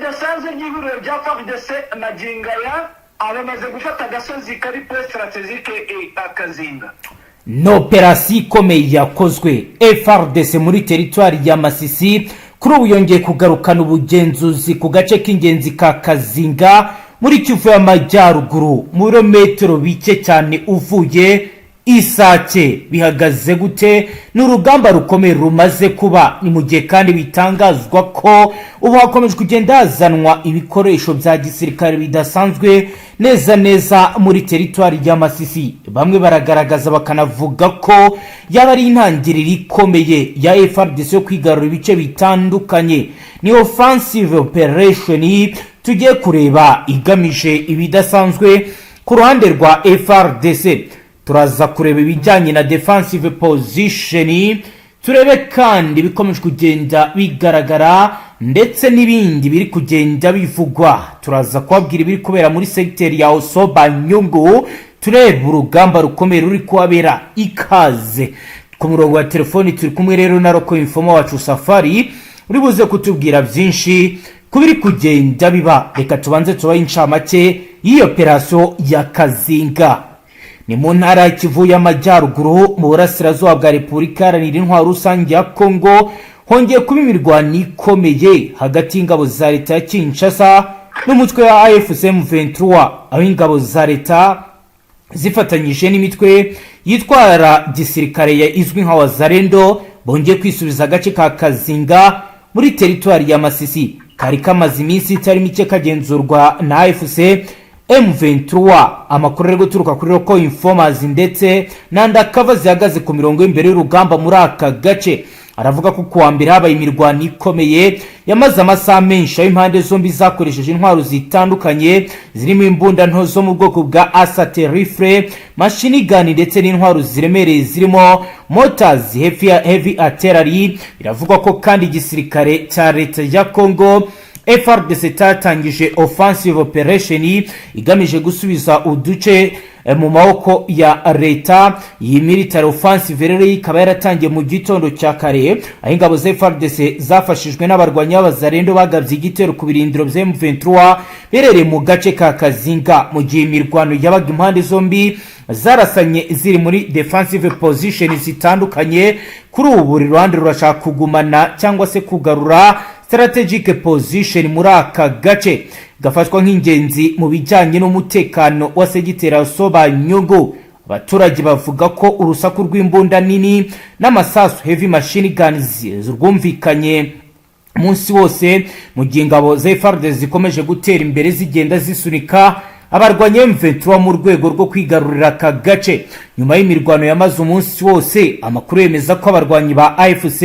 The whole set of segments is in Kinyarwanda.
ridasanzwe ry'ihuriro rya FARDC Majingaya abamaze gufata agasozi kari po strategique Kazinga. No operasiyo ikomeye yakozwe FARDC muri teritwari ya Masisi kuri ubu yongeye kugarukana ubugenzuzi ku gace k'ingenzi ka Kazinga muri Kivu y'Amajyaruguru mu birometero bike cyane uvuye Isake. Bihagaze gute? N'urugamba rukomeye rumaze kuba, ni mu gihe kandi bitangazwa ko ubu hakomeje kugenda hazanwa ibikoresho bya gisirikare bidasanzwe neza muri teritwari ya Masisi. Bamwe baragaragaza bakanavuga ko yaba ari intangiriro ikomeye ya FARDC yo kwigarura ibice bitandukanye. Ni offensive operation tugiye kureba igamije ibidasanzwe ku ruhande rwa FARDC. Turaza kureba ibijyanye na defensive position, turebe kandi bikomeje kugenda bigaragara ndetse n'ibindi biri kugenda bivugwa. Turaza kubabwira ibiri kubera muri secteur ya Osoba Nyungu, turebe urugamba rukomeye ruri kuhabera. Ikaze ku murongo wa telefoni turi kumwe rero na Roko Informa wacu Safari uri buze kutubwira byinshi kubiri kugenda biba. Reka tubanze tubaye incamake y'iyo operation ya Kazinga. Ni mu ntara ya Kivu y'Amajyaruguru mu burasirazuba bwa Repubulika Iharanira Intwaro Rusange ya Kongo hongeye kuba imirwano ikomeye hagati y'ingabo za leta ya Kinshasa n'umutwe wa AFC M23, aho ingabo za leta zifatanyije n'imitwe yitwara gisirikare ya izwi nka Wazalendo bongeye kwisubiza agace ka Kazinga muri teritwari ya Masisi kari kamaze iminsi itari mike kagenzurwa na AFC M23. Amakuru ari guturuka kuri Roko Informers ndetse n'andakava zihagaze ku mirongo y'imbere y'urugamba muri aka gace aravuga ko kuwa mbere habaye imirwano ikomeye yamaze amasaha menshi, aho impande zombi zakoresheje intwaro zitandukanye zirimo imbunda nto zo mu bwoko bwa Assault Rifle, machine gun ndetse n'intwaro ziremereye zirimo mortars, heavy artillery. Biravugwa ko kandi igisirikare cya leta ya Congo FARDC tatangije offensive operation igamije gusubiza uduce mu maboko ya leta. Iyi military offensive rero ikaba yaratangiye mu gitondo cya kare, aho ingabo za FARDC zafashijwe n'abarwanyi b'Abazalendo bagabye igitero ku birindiro bya M23 berereye mu gace ka Kazinga. Mu gihe imirwano yabaga impande zombi zarasanye ziri muri defensive position zitandukanye, kuri ubu buri ruhande rurashaka kugumana cyangwa se kugarura strategic position muri aka gace gafatwa nk'ingenzi mu bijyanye n'umutekano wa segitera Osoba Nyungu. Abaturage bavuga ko urusaku rw'imbunda nini n'amasasu heavy machine guns rwumvikanye umunsi wose, mu gihe ingabo za FARDC zikomeje gutera imbere zigenda zisunika abarwanya M23 mu rwego rwo kwigarurira aka gace. Nyuma y'imirwano yamaze umunsi wose, amakuru yemeza ko abarwanyi ba AFC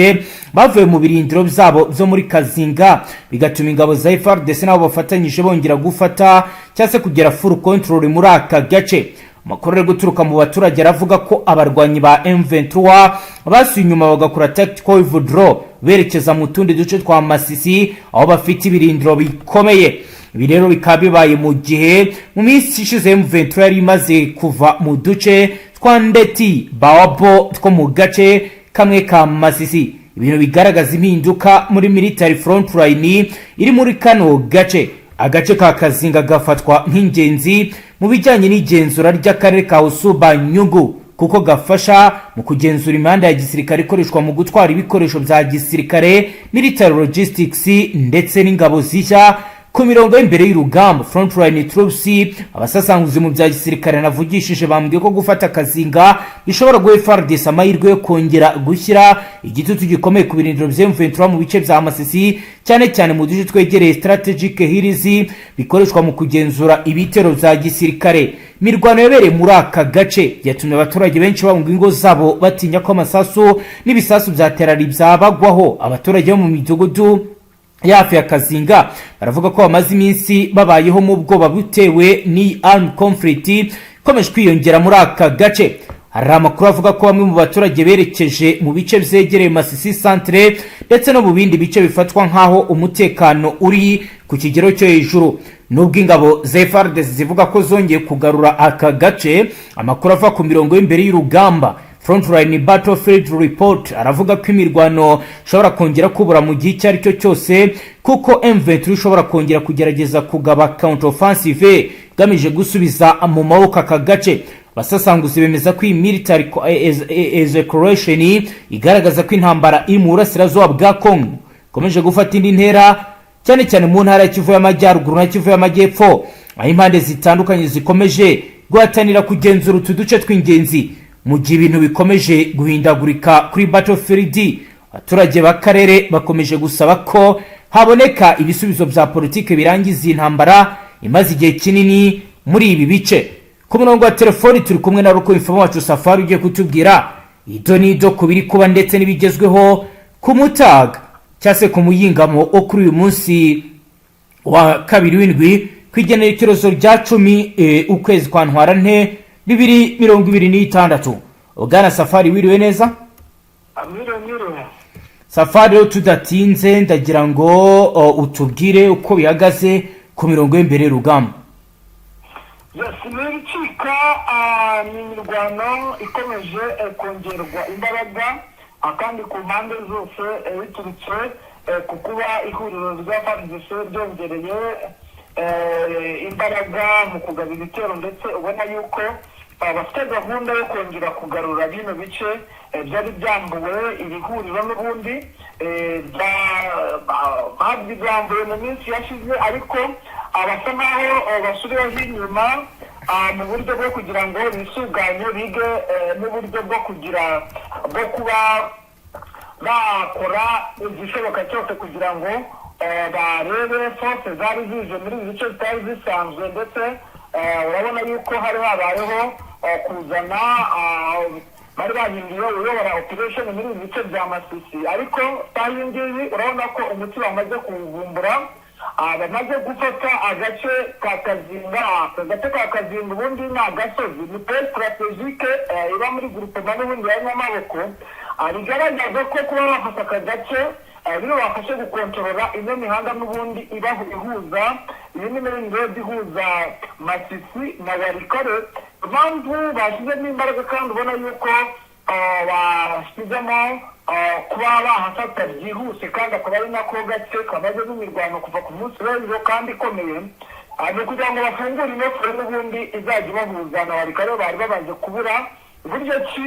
bavuye mu birindiro byabo byo muri Kazinga, bigatuma ingabo za FARDC nabo bafatanyije bongera gufata cyase kugera full control muri aka gace. Amakuru ari guturuka mu baturage aravuga ko abarwanyi ba M23 basuye inyuma bagakora tactical withdraw berekeza mu tundi duce twa Masisi aho bafite ibirindiro bikomeye. Ibi rero bikaba bibaye mu gihe mu minsi ishize M23 yari imaze kuva mu duce twa Ndeti Bawabo two mu gace kamwe ka Masisi. Ibintu bigaragaza impinduka muri military front line iri muri kano gace. Agace ka Kazinga gafatwa nk'ingenzi mu bijyanye n'igenzura ry'akarere ka Osoba Nyungu kuko gafasha mu kugenzura imihanda ya gisirikare ikoreshwa mu gutwara ibikoresho bya gisirikare, military logistics ndetse n'ingabo zishya ku mirongo y'imbere y'urugamba frontline troops. Abasasanguzi mu bya gisirikare navugishije bambwiye ko gufata Kazinga bishobora guha FARDC amahirwe yo kongera gushyira igitutu gikomeye ku birindiro bya M23 mu bice bya Masisi, cyane mu duce twegereye strategic hills bikoreshwa mu kugenzura ibitero bya gisirikare. Mirwano yabereye muri aka gace yatumye abaturage benshi bahunga ingo zabo batinya ko amasasu n'ibisasu bya terari byabagwaho. Abaturage bo mu midugudu yafi ya Kazinga baravuga ko bamaze iminsi babayeho mu bwoba butewe ni armed conflict ikomeje kwiyongera muri aka gace. Hari amakuru avuga ko bamwe mu baturage berekeje mu bice byegereye Masisi centre ndetse no mu bindi bice bifatwa nkaho umutekano uri ku kigero cyo hejuru. Nubwo ingabo za FARDC zivuga ko zongeye kugarura aka gace, amakuru ava ku mirongo y'imbere y'urugamba Frontline Battlefield Report aravuga ko imirwano ishobora kongera kubura mu gihe icyo ari cyo cyose kuko M23 ishobora kongera kugerageza kugaba counter offensive igamije gusubiza mu maboko aka gace. Basasanguzi bemeza ko iyi military escalation igaragaza ko intambara iri mu burasirazuba bwa Congo ikomeje gufata indi ntera cyane cyane mu ntara ya Kivu y'Amajyaruguru na Kivu y'Amajyepfo, aho impande zitandukanye zikomeje guhatanira kugenzura utu duce tw'ingenzi mu gihe ibintu bikomeje guhindagurika kuri battlefield. Abaturage b'akarere bakomeje gusaba ko haboneka ibisubizo bya politike birangiza iyi ntambara imaze igihe kinini muri ibi bice. Ku murongo wa telefoni turi kumwe na Ruko Info wacu Safari ugiye kutubwira ido nido kubiri kuba ndetse n'ibigezweho ku Mutaga cyase ku Muyingamo kuri uyu munsi wa kabiri w'indwi kwigenekerezo rya 10 ukwezi kwa Ntwarante 2026. Ugana Safari wiriwe neza? Amiro. Safari rero tudatinze ndagira ngo utubwire uko bihagaze ku mirongo y'imbere rugamba. Yasimuricika ni imirwano ikomeje kongerwa imbaraga akandi ku mpande zose biturutse ku kuba ihuriro rya FARDC ryongereye imbaraga mu kugaba ibitero, ndetse ubona yuko bafite gahunda yo kongera kugarura bino bice byari byambuwe iri huriro n'ubundi babyambuye mu minsi yashize, ariko abasa nkaho basubiraho inyuma mu buryo bwo kugira ngo bisuganye bige n'uburyo bwo kuba bakora igishoboka cyose kugira ngo barebe force zari zije muri izi bice zitari zisanzwe, ndetse urabona yuko hari habayeho kuzana bari bahinduye uyobora operation muri ibi bice bya Masisi, ariko iyi ngiyi urabona ko umuti bamaze kuvumbura, bamaze gufata agace ka Kazinga. Agace ka Kazinga ubundi ni agasozi, ni point strategique iba muri groupement n'ubundi ya Nyamaboko, bigaragaza ko kuba bafata aka gace bino bafashe gukontorora ino mihanda n'ubundi ihuza iyi n'imirenge ihuza Masisi na Warikare. Impamvu bashyizemo imbaraga kandi ubona yuko bashyizemo kuba bahafata byihuse kandi akaba ari nako gace kamaze n'imirwano kuva ku munsi w'ejo kandi ikomeye, ni kugira ngo bafungure inofero n'ubundi izajya ibahuza na Warikare. Bari bamaze kubura uburyo ki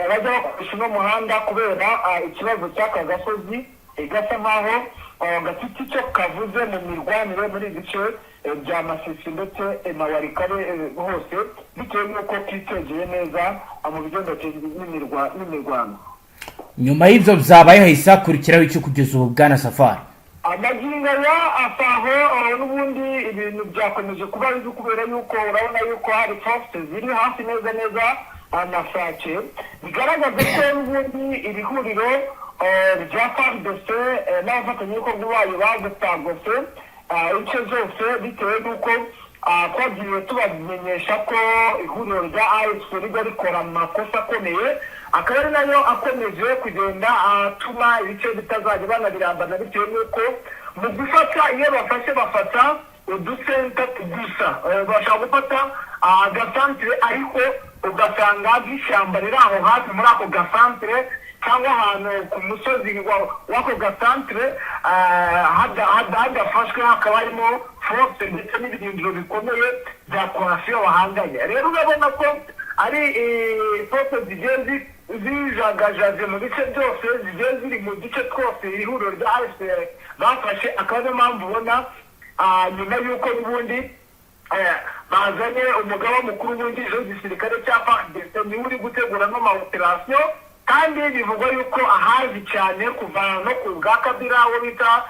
bajya bakoresha uno muhanda kubera ikibazo cy'aka gasozi gasa nkaho gafite icyo kavuze mu mirwanire muri ibice bya Masisi ndetse na Warikare hose, bitewe n'uko kitegeye neza mu bigendanye n'imirwano. Nyuma y'ibyo byabaye hahise hakurikiraho icyo kugeza ubu bwana Safari? Amagingo ya asaho n'ubundi ibintu byakomeje kuba bibi kubera yuko urabona yuko hari force ziri hafi neza na Sake, bigaragaza ko n'ubundi iri huriro rya FARDC n'abafatanyabikorwa bayo bagutagose icyo zose, bitewe n'uko twagiye tubamenyesha ko ihuriro rya AFC riba rikora amakosa akomeye, akaba ari nayo akomeje kugenda atuma ibice bitazajya banabirambana, bitewe n'uko mu gufata iyo bafata udusenta tugusa bashaka gufata agasantere, ariko ugasanga bw'ishyamba riri aho hafi muri ako gasantere cyangwa ahantu ku musozi w'ako gasantere hadafashwe, hakaba harimo force ndetse n'ibirindiro bikomeye bya coalition bahanganye. Rero urabona ko ari force zigiye zijagajaje mu bice byose, zigiye ziri mu duce twose iri huriro rya AFC bafashe, akaba ariyo mpamvu ubona nyuma y'uko n'ubundi bazanye umugaba mukuru wungirije w'igisirikare cya FARDC niwe uri gutegura n'amaoperasiyo, kandi bivugwa yuko ahazi cyane kuva no ku bwa Kabila aho bita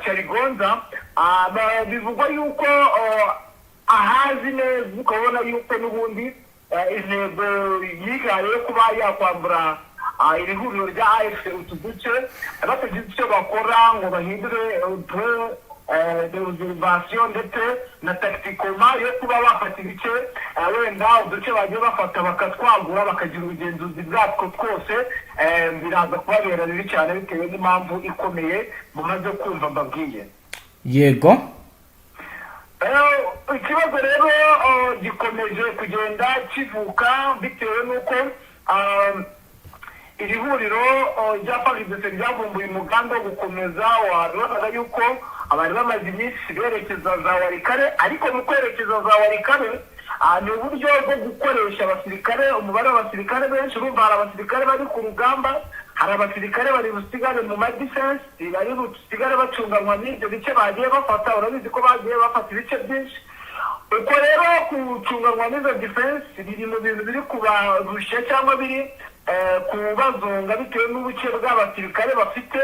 Charigonza, bivugwa yuko ahazi neza, ukabona yuko n'ubundi intego yihaye kuba yakwambura iri huriro rya AFC utu duce batagize icyo bakora ngo bahindure observation ndetse na tacticoma yo kuba bafata ibice wenda uduce bagiye bafata bakatwagura bakagira ubugenzuzi bwatwo twose, biraza kubabera bibi cyane bitewe n'impamvu ikomeye mumaze kumva mbabwiye. Yego, ikibazo rero gikomeje kugenda kivuka bitewe n'uko iri huriro rya FARDC ryavumbuye umugambi wo gukomeza wabonaga yuko abantu bamaze iminsi berekeza za Warikare, ariko mu kwerekeza za Warikare ni uburyo bwo gukoresha abasirikare, umubare w'abasirikare benshi. Urumva hari abasirikare bari ku rugamba, hari abasirikare bari busigare mu ma defense, bari busigare bacunganwa n'ibyo bice bagiye bafata. Urabizi ko bagiye bafata ibice byinshi. Uko rero gucunganwa n'izo defense biri mu bintu biri kubarusha cyangwa biri kubazonga bitewe n'ubuke bw'abasirikare bafite,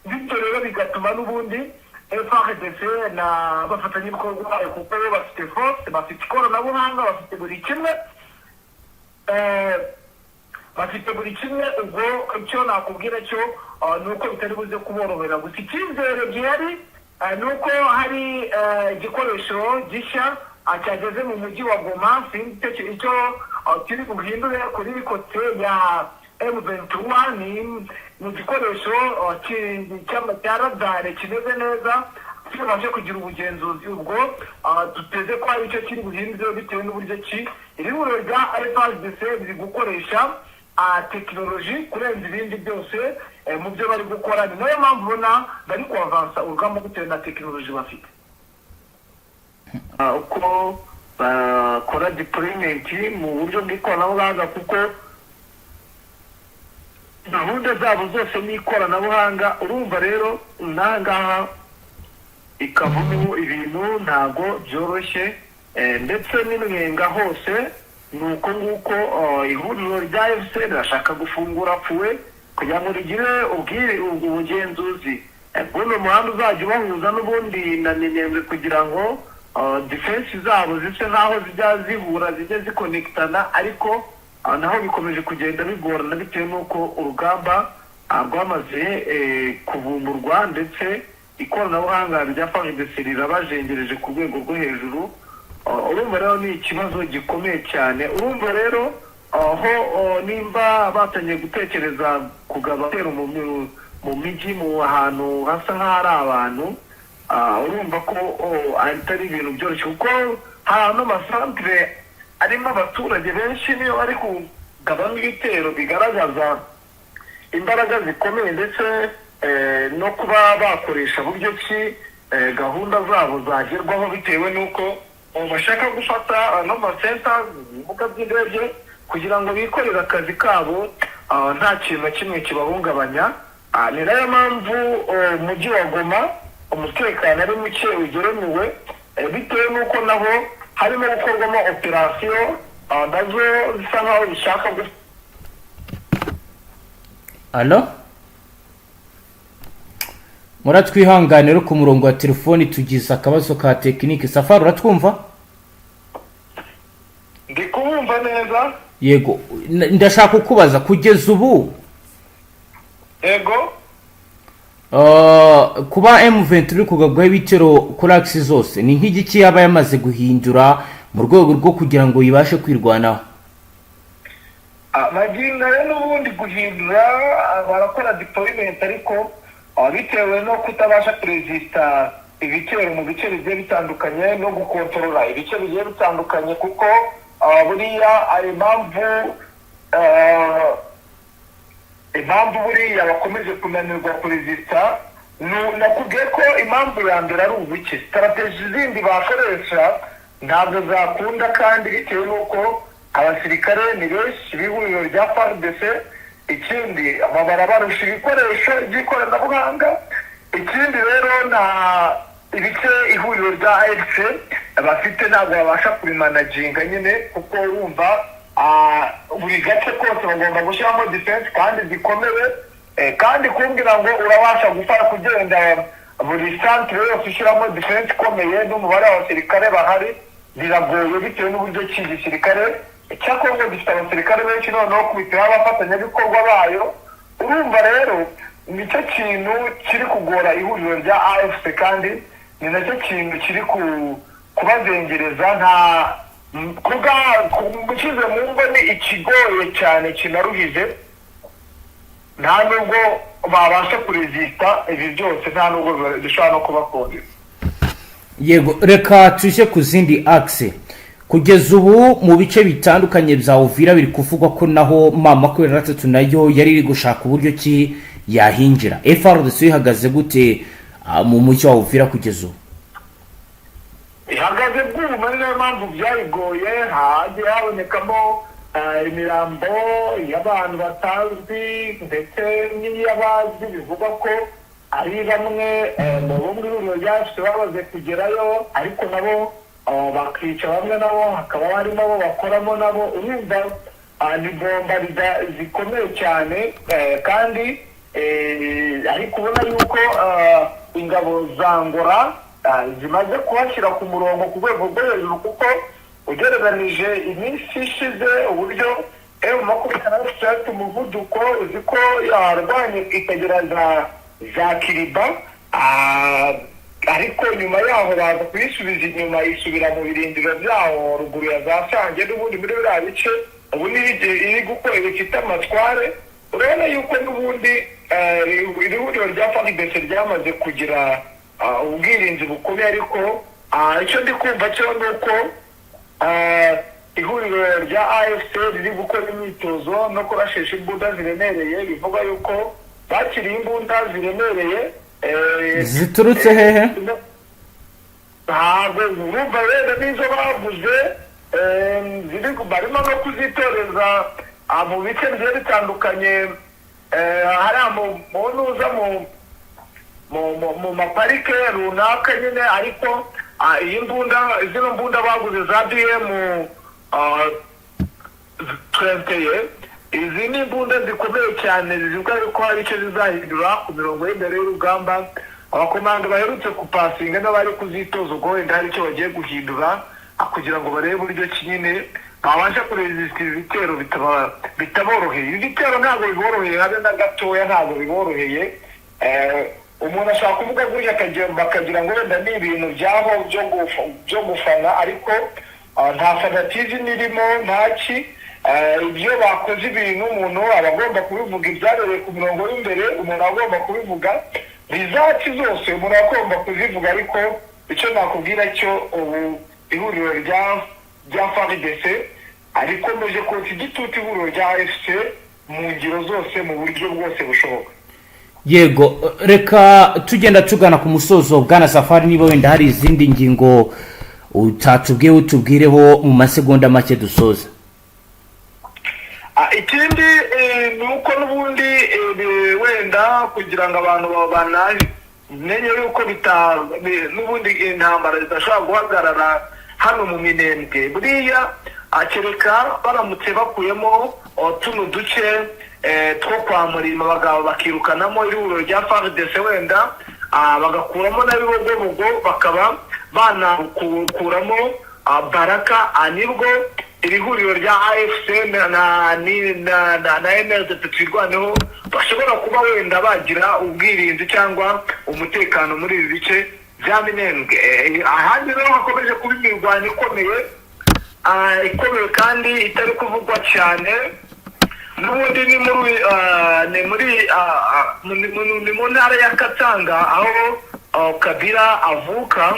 bityo rero bigatuma n'ubundi FARDC na bafatanyabikorwa bayo, kuko bafite force, bafite ikoranabuhanga, bafite buri kimwe, ubwo icyo nakubwira cyo ni uko bitari buze kuborohera. Gusa icyizere gihari ni uko hari igikoresho gishya cyageze mu mujyi wa Goma. Icyo kiri buhindure kuri bikote ya M23 ni mu gikoresho cya radare kimeze neza, kibashe kugira ubugenzuzi. Ubwo duteze ko ari cyo kiri buhindure bitewe n'uburyo ki iri huriro rya FARDC riri gukoresha tekinoloji kurenza ibindi byose mu byo bari gukora. Ni nayo mpamvu ubona bari kuavansa urugamba bitewe na tekinoloji bafite, uko bakora deployment mu buryo bw'ikoranabuhanga, kuko gahunda zabo zose n'ikoranabuhanga. Urumva rero nangaha ikavamo ibintu ntago byoroshye, ndetse n'inwenga hose ni uko nguko. Ihuriro rya FC rirashaka gufungura puwe kugira ngo rigire ubugenzuzi bw'uno muhanda uzajya ubahuza n'ubundi na Minembwe, kugira ngo defense zabo zise nkaho zijya zihura, zijya zikonekitana, ariko naho bikomeje kugenda bigorana bitewe n'uko urugamba rwamaze kuvumburwa, ndetse ikoranabuhanga rya FARDC rirabajengereje ku rwego rwo hejuru. Urumva rero ni ikibazo gikomeye cyane. Urumva rero aho nimba batangiye gutekereza kugaba tero mu mijyi, mu hantu hasa nk'ahari abantu, urumva ko atari ibintu byoroshye, kuko ahantu amasantere arimo abaturage benshi niyo bari kugaba n'ibitero bigaragaza imbaraga zikomeye, ndetse no kuba bakoresha buryo ki gahunda zabo zagerwaho, bitewe n'uko bashaka gufata n'amasenta, ibibuga by'indege, kugira ngo bikorere akazi kabo nta kintu na kimwe kibahungabanya. Ni nayo mpamvu umujyi wa Goma umutekano ari muke ugeremewe, bitewe n'uko naho harimo gukorwamo operasiyo nazo zisa nkaho bishaka muratwihanganira ku murongo wa telefoni tugize akabazo ka tekinike. Safari, uratwumva? Ndi kubumva neza. Yego, ndashaka kukubaza kugeza ubu, yego, kuba M23 uri kugabwaho ibitero kuri axe zose, ni nk'igiki yaba yamaze guhindura mu rwego rwo kugira ngo yibashe kwirwanaho? magingo rero n'ubundi guhindura, barakora deployment, ariko bitewe no kutabasha kuresista ibitero mu bice bigiye bitandukanye no gukontorora ibice bigiye bitandukanye, kuko buriya ari impamvu buriya bakomeje kunanirwa kuresista. Nakubwiye ko impamvu ya mbere ari ubuke, strategy zindi bakoresha ntabwo zakunda, kandi bitewe n'uko abasirikare ni benshi b'ihuriro rya FARDC. Ikindi barabarusha ibikoresho by'ikoranabuhanga. Ikindi rero na ibice ihuriro rya AFC bafite ntabwo babasha kubimanaginga nyine, kuko urumva buri gace kose bagomba gushyiramo defense kandi zikomeye, kandi kumbwira ngo urabasha gufara kugenda buri centre yose ushyiramo defense ikomeye n'umubare w'abasirikare bahari biragoye, bitewe n'uburyo cy'igisirikare cya Kongo gifite abasirikare benshi, noneho kubitiraho abafatanyabikorwa bayo. Urumva rero nicyo kintu kiri kugora ihuriro rya AFC, kandi ni nacyo kintu kiri kubazengereza. Nta gukize mu ngo ni ikigoye cyane kinaruhije, nta nubwo babasha kuresista ibi byose, nta nubwo bishobora no kubakondera. Yego, reka tuje ku zindi axe. kugeza ubu mu bice bitandukanye bya Uvira biri kuvugwa ko naho M23 nayo yari iri gushaka uburyo ki yahinjira. FARDC ihagaze gute mu mujyi wa Uvira kugeza ubu? ihagaze bwuma, niyo mpamvu byayigoye, hagiye habonekamo imirambo y'abantu batazwi ndetse n'iy'abazi, bivuga ko ari bamwe mu bo muri ihuriro rya FCC bamaze kugerayo, ariko nabo bakica bamwe, nabo hakaba harimo abo bakoramo nabo. Urumva ni bomba zikomeye cyane, kandi ariko ubona yuko ingabo za Angola zimaze kubashyira ku murongo ku rwego rwo hejuru, kuko ugereranije iminsi ishize uburyo M23 umuvuduko uzi ko yarwanye ikagera za Kiriba, ariko nyuma yaho baza kuyisubiza inyuma, isubira mu birindiro byaho ruguru ya za Sange n'ubundi muri biriya bice. Ubu iri gukora bifite amatware. Urabona yuko n'ubundi iri huriro rya FARDC ryamaze kugira ubwirinzi bukomeye, ariko icyo ndi kumva cyo ni uko ihuriro rya AFC riri gukora imyitozo no kurashisha imbunda ziremereye, bivuga yuko bakiriye imbunda ziremereye. Ziturutse hehe? Ntabwo urumva rero n'izo bavuze barimo no kuzitoreza mu bice bigiye bitandukanye, hariya mu ntuza mu maparike runaka nyine, ariko iyi mbunda, zino mbunda baguze za BM 21, izi ni imbunda zikomeye cyane, zivuga yuko hari icyo zizahindura ku mirongo y'imbere y'urugamba. Abakomando baherutse kupasinga n'abari kuzitoza, ubwo wenda hari icyo bagiye guhindura kugira ngo barebe uburyo nyine babasha kurezisita ibitero bitaboroheye. Ibitero ntabwo biboroheye habe na gatoya, ntabwo biboroheye. Umuntu ashaka kuvuga gutya bakagira ngo wenda ni ibintu byaho byo gufana, ariko nta fanatism irimo, ntaki. Ibyo bakoze ibintu umuntu aba agomba kubivuga, ibyabereye ku mirongo y'imbere umuntu agomba kubivuga, rizati zose umuntu agomba kuzivuga. Ariko icyo nakubwira cyo, ubu ihuriro rya FARDC arikomeje kotsa igitutu ihuriro rya AFC mu ngiro zose, mu buryo bwose bushoboka. Yego, reka tugenda tugana ku musozo. Bwana Safari, niba wenda hari izindi ngingo utatubwiye utubwireho mu masegonda make dusoza. Ikindi ni uko n'ubundi wenda kugira ngo abantu bamenye yuko n'ubundi intambara zidashobora guhagarara hano mu Minembwe, buriya kereka baramutse bakuyemo tuno duce two kwa Murima bakirukanamo ihuriro rya FARDC, wenda bagakuramo na Bibogobogo, bakaba banakuramo Baraka, nibwo iri huriro rya AFC na MLDP twirwaneho bashobora kuba wenda bagira ubwirinzi cyangwa umutekano muri ibi bice bya Minembwe. Ahandi rero hakomeje kuba imirwano ikomeye kandi itari kuvugwa cyane. N'ubundi ni mu ntara ya Katanga, aho Kabila avuka,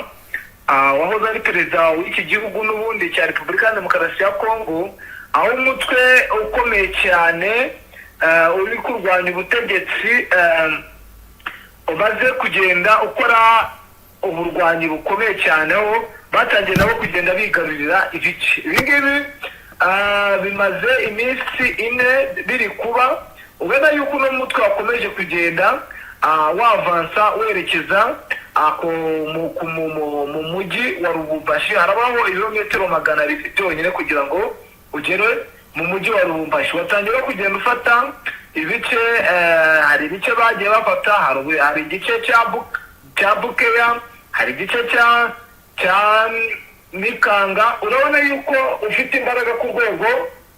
wahoze ari perezida w'iki gihugu n'ubundi cya Repubulika ya Demokarasi ya Kongo, aho umutwe ukomeye cyane uri kurwanya ubutegetsi umaze kugenda ukora uburwanyi bukomeye cyane, aho batangiye nabo kugenda bigarurira ibice. Ibi ngibi bimaze iminsi 4 biri kuba, ubona yuko uno mutwe wakomeje kugenda wavansa werekeza mu mujyi wa Lubumbashi. Harabaho ibirometero 200 byonyine kugira ngo ugere mu mujyi wa Lubumbashi. Watangira kugenda ufata ibice, hari ibice bagiye bafata, hari igice cya Bukeya, hari igice cya Mikanga. Urabona yuko ufite imbaraga ku rwego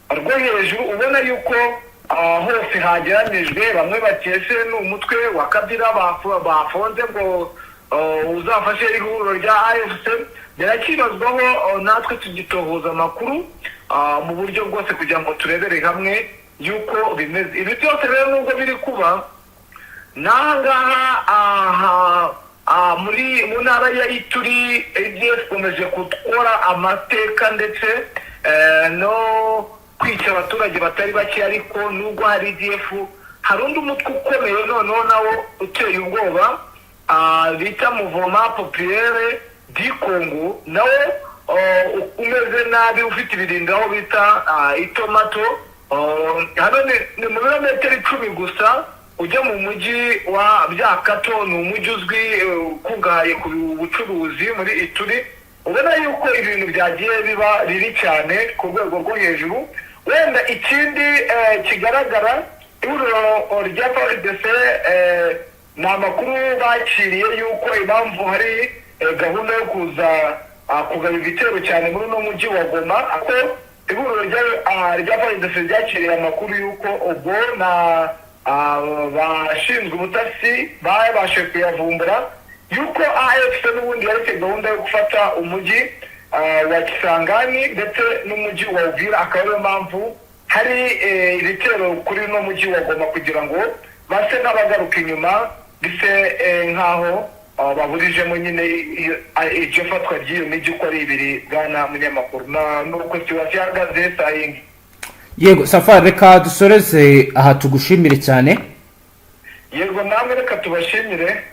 rwo hejuru, ubona yuko hose hageranijwe. Bamwe bakese n'umutwe wa Kabila bafonze ngo uzafashe ihuriro rya AFC. Birakibazwaho, natwe tugitohoza amakuru mu buryo bwose kugira ngo turebere hamwe yuko bimeze. Ibi byose rero nubwo biri kuba, nangaha mu ntara ya Ituri ADF ikomeje gukora amateka ndetse no kwica abaturage batari bake, ariko nubwo hari ADF hari undi umutwe ukomeye noneho nawo uteye ubwoba bita Mouvement Populaire du Congo, nawe umeze nabi ufite ibirindiro aho bita Itomato. Hano ni mu birometero 10 gusa ujya mu mujyi wa Byakato. Ni umujyi uzwi ukungahaye ku bucuruzi muri Ituri. Ubona yuko ibintu byagiye biba riri cyane ku rwego rwo hejuru. Wenda ikindi kigaragara ihuriro rya FARDC ni amakuru bakiriye yuko impamvu hari gahunda yo kuza kugaba ibitero cyane muri uno mujyi wa Goma, ako ihuriro rya FARDC ryakiriye amakuru yuko ubwo na bashinzwe ubutasi babashe kuyavumbura yuko AFC n'ubundi yaretse gahunda yo gufata umujyi wa Kisangani ndetse n'umujyi wa Uvira. Akaba ariyo mpamvu hari ibitero kuri no mujyi wa Goma kugira ngo base n'abagaruka inyuma, bise nkaho baburijemo nyine iryo fatwa ry'iyo mijyi uko ari ibiri. Bwana munyamakuru, nuko situation ihagaze sayingi. Yego Safari, reka dusoreze aha tugushimire cyane. Yego namwe reka tubashimire.